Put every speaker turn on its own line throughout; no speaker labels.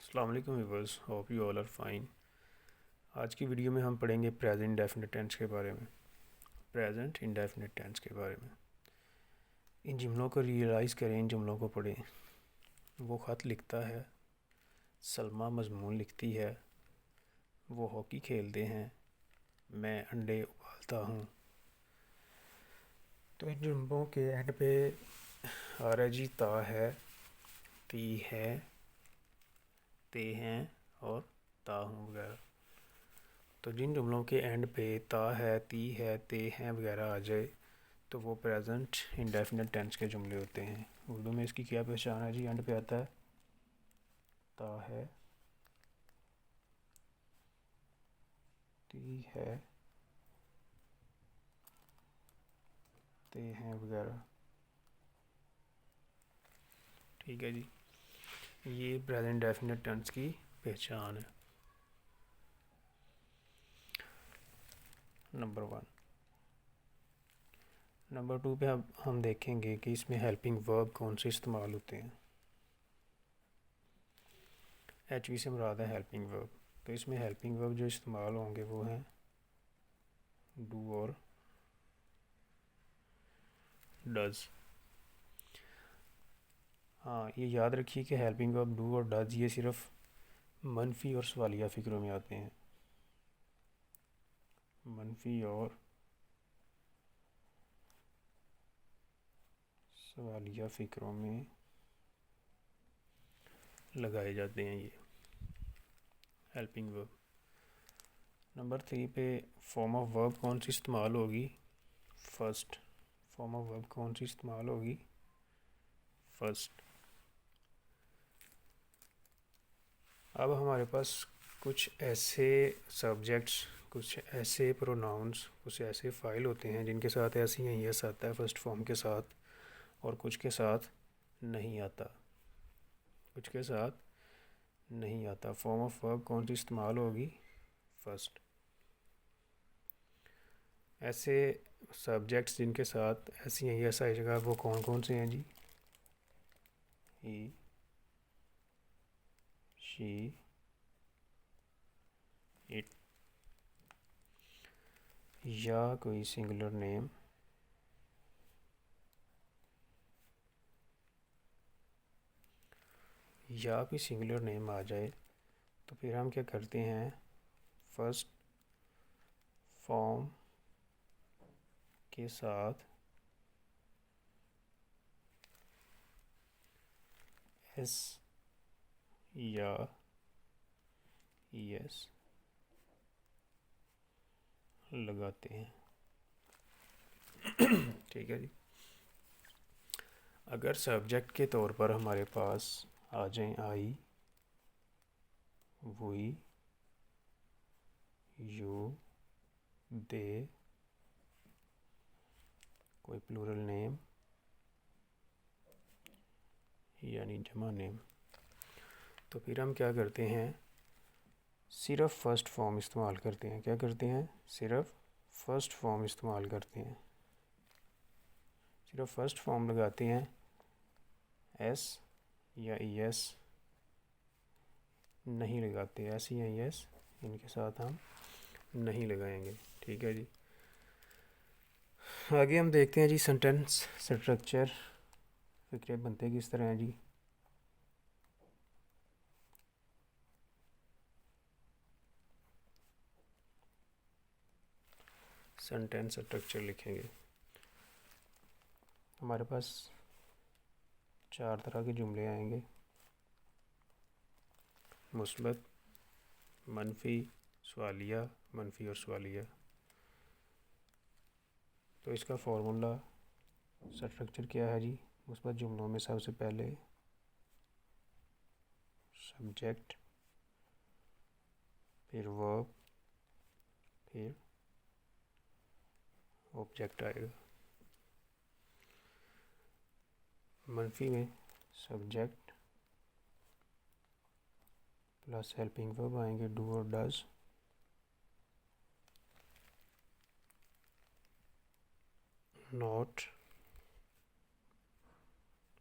अस्सलाम वालेकुम viewers, hope you all are fine. आज की वीडियो में हम पढ़ेंगे प्रेजेंट इंडेफिनिट टेंस के बारे में। प्रेजेंट इंडेफिनिट टेंस के बारे में इन जुमलों को रियलाइज़ करें, इन जुमलों को पढ़ें। वो ख़त लिखता है, सलमा मज़मून लिखती है, वो हॉकी खेलते हैं, मैं अंडे उबालता हूँ। तो इन जुमलों के एंड पे आ रहा है जी ता है, ती है, ते हैं और ता हूँ वगैरह। तो जिन जुमलों के एंड पे ता है, ती है, ते हैं वगैरह आ जाए तो वो प्रेजेंट इंडेफिनिट टेंस के जुमले होते हैं। उर्दू में इसकी क्या पहचान है जी? एंड पे आता है ता है, ती है, ते हैं वगैरह। ठीक है जी, ये प्रेजेंट इंडेफिनिट टेंस की पहचान है। नंबर 1। नंबर 2 पे हम देखेंगे कि इसमें हेल्पिंग वर्ब कौन से इस्तेमाल होते हैं। HV से मुराद है हेल्पिंग वर्ब। तो इसमें हेल्पिंग वर्ब जो इस्तेमाल होंगे वो हैं डू और डज। हाँ, ये याद रखिए कि हेल्पिंग वर्ब डू और डज ये सिर्फ मनफी और सवालिया फ़िक्रों में आते हैं। मनफी और सवालिया फ़िक्रों में लगाए जाते हैं ये हेल्पिंग वर्ब। नंबर 3 पे फॉर्म ऑफ वर्ब कौन सी इस्तेमाल होगी? फर्स्ट। फॉर्म ऑफ वर्ब कौन सी इस्तेमाल होगी? फर्स्ट। अब हमारे पास कुछ ऐसे सब्जेक्ट्स, कुछ ऐसे प्रोनाउंस, कुछ ऐसे फ़ाइल होते हैं जिनके साथ ऐसे ही यस आता है फर्स्ट फॉर्म के साथ, और कुछ के साथ नहीं आता, कुछ के साथ नहीं आता। फॉर्म ऑफ वर्ब कौन सी इस्तेमाल होगी? फर्स्ट। ऐसे सब्जेक्ट्स जिनके साथ ऐसी यस आएगा वो कौन कौन से हैं जी? ही, शी, इट, या कोई सिंगुलर नेम, या भी सिंगुलर नेम आ जाए तो फिर हम क्या करते हैं? फर्स्ट फॉर्म के साथ एस या एस लगाते हैं। ठीक है जी। अगर सब्जेक्ट के तौर पर हमारे पास आ जाएं आई, वी, यू, दे, कोई प्लूरल नेम यानी जमा नेम, तो फिर हम क्या करते हैं? सिर्फ फर्स्ट फॉर्म इस्तेमाल करते हैं। क्या करते हैं? सिर्फ फर्स्ट फॉर्म इस्तेमाल करते हैं। सिर्फ फर्स्ट फॉर्म लगाते हैं। एस या ई एस नहीं लगाते, एस या ई एस इनके साथ हम नहीं लगाएंगे। ठीक है जी। आगे हम देखते हैं जी सेंटेंस स्ट्रक्चर, फिक्रे बनते किस तरह हैं जी। सेंटेंस स्ट्रक्चर लिखेंगे। हमारे पास 4 तरह के जुमले आएंगे: मुस्बत, मनफी, सवालिया, मनफी और सवालिया। तो इसका फार्मूला स्ट्रक्चर क्या है जी? मुस्बत जुमलों में सबसे पहले सब्जेक्ट, फिर वर्ब, फिर ऑब्जेक्ट आएगा। मनफी में सब्जेक्ट प्लस हेल्पिंग वर्ब आएंगे डू और डज, नॉट,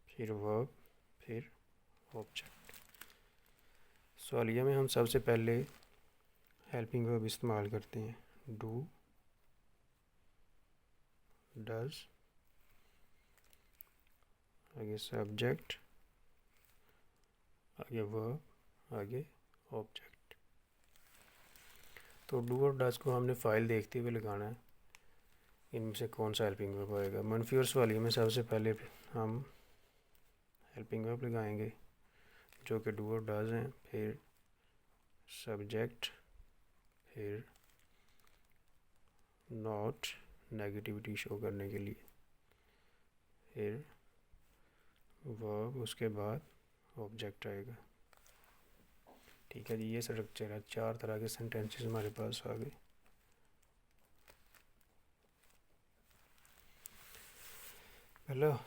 फिर वर्ब, फिर ऑब्जेक्ट। सवालिया में हम सबसे पहले हेल्पिंग वर्ब इस्तेमाल करते हैं, डू, डज, आगे सब्जेक्ट, आगे वर्ब, आगे ऑब्जेक्ट। तो डू और डज को हमने फाइल देखते हुए लगाना है, इनमें से कौन सा हेल्पिंग वर्ब आएगा। मनफी और सवालिया में सबसे पहले हम हेल्पिंग वर्ब लगाएंगे जो कि डू और डज हैं, फिर सब्जेक्ट, फिर नॉट नेगेटिविटी शो करने के लिए, फिर वर्ब, उसके बाद ऑब्जेक्ट आएगा। ठीक है जी, ये स्ट्रक्चर है। 4 तरह के सेंटेंसेस हमारे पास आ गए। पहला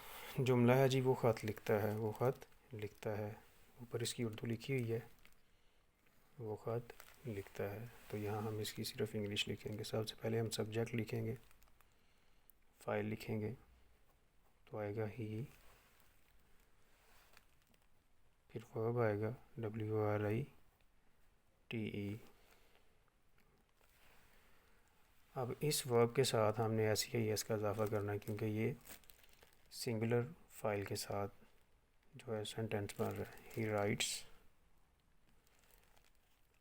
जुमला है जी, वो ख़त लिखता है, वो ख़त लिखता है। ऊपर इसकी उर्दू लिखी हुई है, वो ख़त लिखता है। तो यहाँ हम इसकी सिर्फ इंग्लिश लिखेंगे। सबसे पहले हम सब्जेक्ट लिखेंगे, फाइल लिखेंगे, तो आएगा ही, फिर वर्ब आएगा WRITE। अब इस वर्ब के साथ हमने SEIS का इजाफा करना है, क्योंकि ये सिंगुलर फाइल के साथ जो है सेंटेंस बन रहा है। ही राइट्स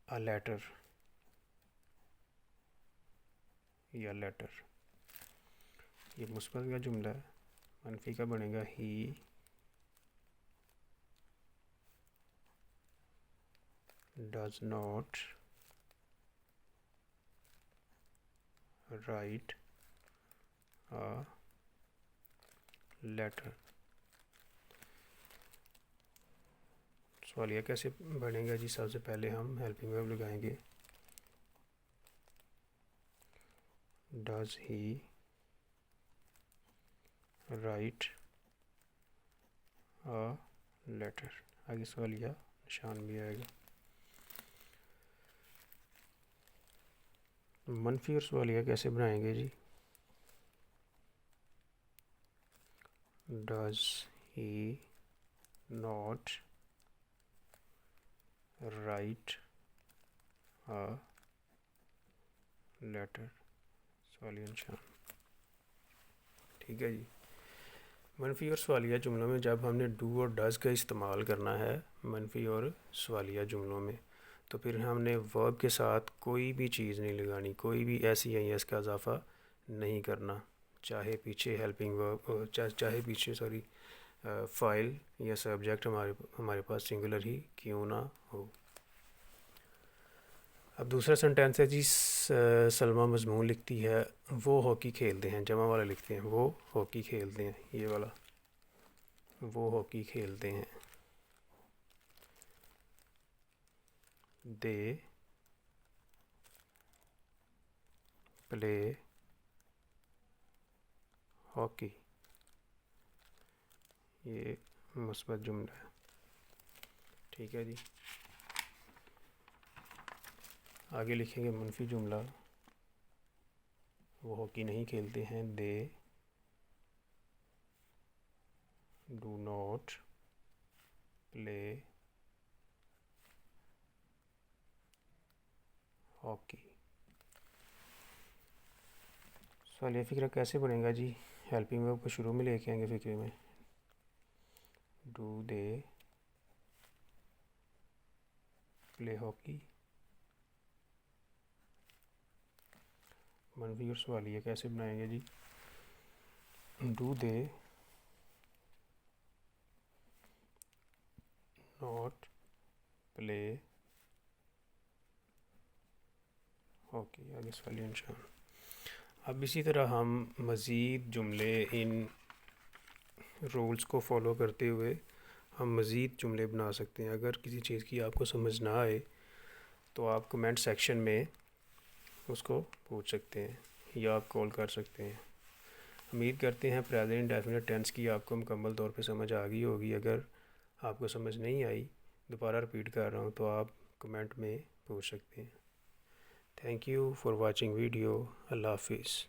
अ लेटर या लेटर, ये मुस्बत का जुमला है। मनफी का बनेगा he does not write a letter. सवालिया कैसे बनेगा जी। सबसे पहले हम हेल्पिंग वर्ब लगाएंगे, does he write a letter, आगे सवालिया निशान भी आएगा। मनफी और सवालिया कैसे बनाएंगे जी। Does he not write a letter, सवालिया निशान। ठीक है जी। मनफी और सवालिया जुमलों में जब हमने डू और डज का इस्तेमाल करना है मनफी और सवालिया जुमलों में, तो फिर हमने वर्ब के साथ कोई भी चीज़ नहीं लगानी, कोई भी SEIS का इजाफा नहीं करना, चाहे पीछे हेल्पिंग वर्ब चाहे पीछे फाइल या सब्जेक्ट हमारे पास सिंगुलर ही क्यों ना हो। अब दूसरा सेंटेंस है जी, सलमा मजमून लिखती है, वो हॉकी खेलते हैं। जमा वाला लिखते हैं, वो हॉकी खेलते हैं, ये वाला, वो हॉकी खेलते हैं। दे प्ले हॉकी, ये मुस्बत जुमला है। ठीक है जी। आगे लिखेंगे मनफी जुमला, वो हॉकी नहीं खेलते हैं। They do not play hockey. सवालिया फ़िक्रा कैसे बनेगा जी। हेल्पिंग वर्ब को शुरू में लेके आएंगे फ़िक्रे में, डू दे प्ले हॉकी। मनफी और सवालिया कैसे बनाएंगे जी। Do they not play hockey, आगे सवालिया निशान। अब इसी तरह हम मज़ीद जुमले इन रूल्स को फॉलो करते हुए हम मज़ीद जुमले बना सकते हैं। अगर किसी चीज़ की आपको समझ ना आए तो आप कमेंट सेक्शन में उसको पूछ सकते हैं या आप कॉल कर सकते हैं। उम्मीद करते हैं प्रेजेंट इंडेफिनिट टेंस की आपको मुकम्मल तौर पे समझ आ गई होगी। अगर आपको समझ नहीं आई, दोबारा रिपीट कर रहा हूँ, तो आप कमेंट में पूछ सकते हैं। Thank you for watching video. अल्लाह हाफिज़।